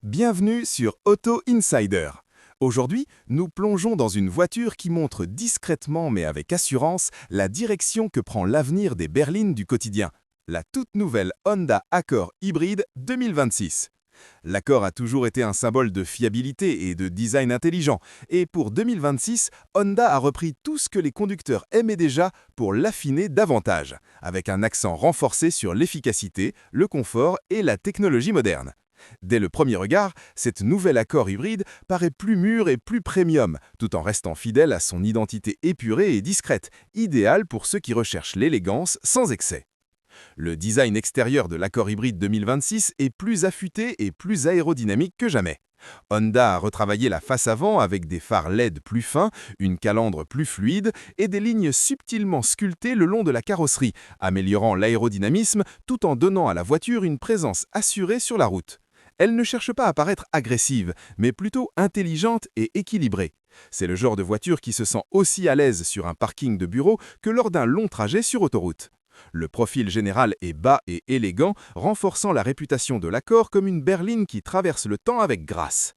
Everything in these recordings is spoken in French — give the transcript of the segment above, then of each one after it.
Bienvenue sur Auto Insider. Aujourd'hui, nous plongeons dans une voiture qui montre discrètement mais avec assurance la direction que prend l'avenir des berlines du quotidien, la toute nouvelle Honda Accord hybride 2026. L'Accord a toujours été un symbole de fiabilité et de design intelligent, et pour 2026, Honda a repris tout ce que les conducteurs aimaient déjà pour l'affiner davantage, avec un accent renforcé sur l'efficacité, le confort et la technologie moderne. Dès le premier regard, cette nouvelle Accord hybride paraît plus mûre et plus premium, tout en restant fidèle à son identité épurée et discrète, idéale pour ceux qui recherchent l'élégance sans excès. Le design extérieur de l'Accord hybride 2026 est plus affûté et plus aérodynamique que jamais. Honda a retravaillé la face avant avec des phares LED plus fins, une calandre plus fluide et des lignes subtilement sculptées le long de la carrosserie, améliorant l'aérodynamisme tout en donnant à la voiture une présence assurée sur la route. Elle ne cherche pas à paraître agressive, mais plutôt intelligente et équilibrée. C'est le genre de voiture qui se sent aussi à l'aise sur un parking de bureau que lors d'un long trajet sur autoroute. Le profil général est bas et élégant, renforçant la réputation de l'Accord comme une berline qui traverse le temps avec grâce.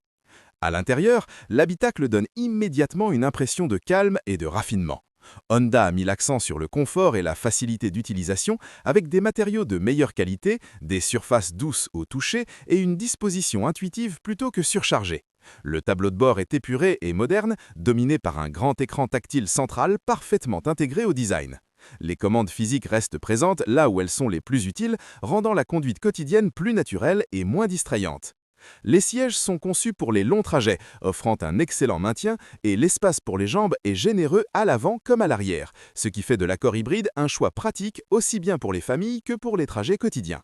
À l'intérieur, l'habitacle donne immédiatement une impression de calme et de raffinement. Honda a mis l'accent sur le confort et la facilité d'utilisation avec des matériaux de meilleure qualité, des surfaces douces au toucher et une disposition intuitive plutôt que surchargée. Le tableau de bord est épuré et moderne, dominé par un grand écran tactile central parfaitement intégré au design. Les commandes physiques restent présentes là où elles sont les plus utiles, rendant la conduite quotidienne plus naturelle et moins distrayante. Les sièges sont conçus pour les longs trajets, offrant un excellent maintien, et l'espace pour les jambes est généreux à l'avant comme à l'arrière, ce qui fait de l'Accord hybride un choix pratique aussi bien pour les familles que pour les trajets quotidiens.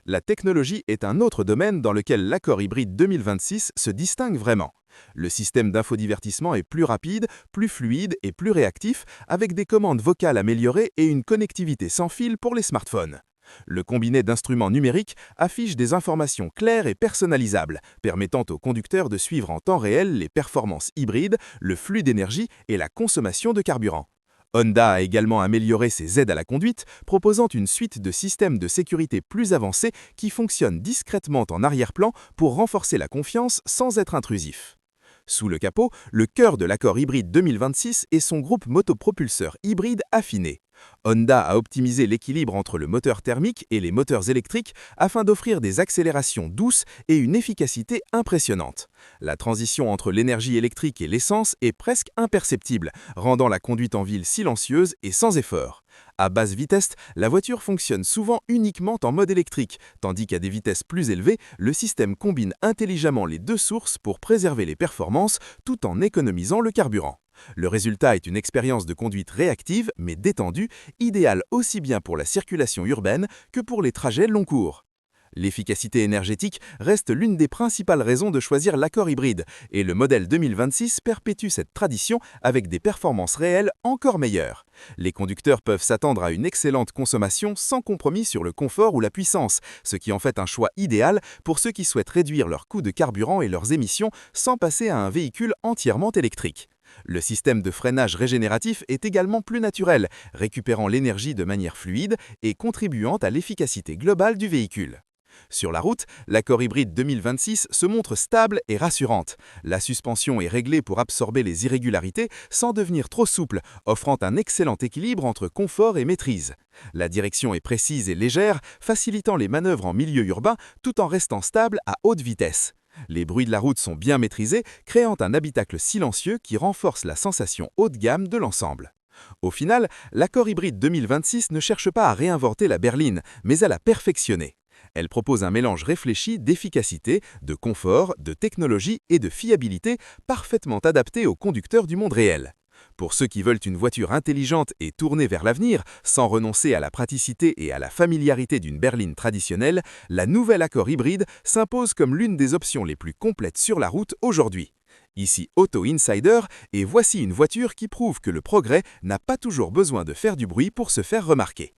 La technologie est un autre domaine dans lequel l'Accord hybride 2026 se distingue vraiment. Le système d'infodivertissement est plus rapide, plus fluide et plus réactif, avec des commandes vocales améliorées et une connectivité sans fil pour les smartphones. Le combiné d'instruments numériques affiche des informations claires et personnalisables, permettant aux conducteurs de suivre en temps réel les performances hybrides, le flux d'énergie et la consommation de carburant. Honda a également amélioré ses aides à la conduite, proposant une suite de systèmes de sécurité plus avancés qui fonctionnent discrètement en arrière-plan pour renforcer la confiance sans être intrusif. Sous le capot, le cœur de l'Accord hybride 2026 est son groupe motopropulseur hybride affiné. Honda a optimisé l'équilibre entre le moteur thermique et les moteurs électriques afin d'offrir des accélérations douces et une efficacité impressionnante. La transition entre l'énergie électrique et l'essence est presque imperceptible, rendant la conduite en ville silencieuse et sans effort. À basse vitesse, la voiture fonctionne souvent uniquement en mode électrique, tandis qu'à des vitesses plus élevées, le système combine intelligemment les deux sources pour préserver les performances tout en économisant le carburant. Le résultat est une expérience de conduite réactive mais détendue, idéale aussi bien pour la circulation urbaine que pour les trajets long cours. L'efficacité énergétique reste l'une des principales raisons de choisir l'Accord hybride, et le modèle 2026 perpétue cette tradition avec des performances réelles encore meilleures. Les conducteurs peuvent s'attendre à une excellente consommation sans compromis sur le confort ou la puissance, ce qui en fait un choix idéal pour ceux qui souhaitent réduire leur coût de carburant et leurs émissions sans passer à un véhicule entièrement électrique. Le système de freinage régénératif est également plus naturel, récupérant l'énergie de manière fluide et contribuant à l'efficacité globale du véhicule. Sur la route, l'Accord hybride 2026 se montre stable et rassurante. La suspension est réglée pour absorber les irrégularités sans devenir trop souple, offrant un excellent équilibre entre confort et maîtrise. La direction est précise et légère, facilitant les manœuvres en milieu urbain tout en restant stable à haute vitesse. Les bruits de la route sont bien maîtrisés, créant un habitacle silencieux qui renforce la sensation haut de gamme de l'ensemble. Au final, l'Accord hybride 2026 ne cherche pas à réinventer la berline, mais à la perfectionner. Elle propose un mélange réfléchi d'efficacité, de confort, de technologie et de fiabilité parfaitement adapté aux conducteurs du monde réel. Pour ceux qui veulent une voiture intelligente et tournée vers l'avenir, sans renoncer à la praticité et à la familiarité d'une berline traditionnelle, la nouvelle Accord hybride s'impose comme l'une des options les plus complètes sur la route aujourd'hui. Ici Auto Insider, et voici une voiture qui prouve que le progrès n'a pas toujours besoin de faire du bruit pour se faire remarquer.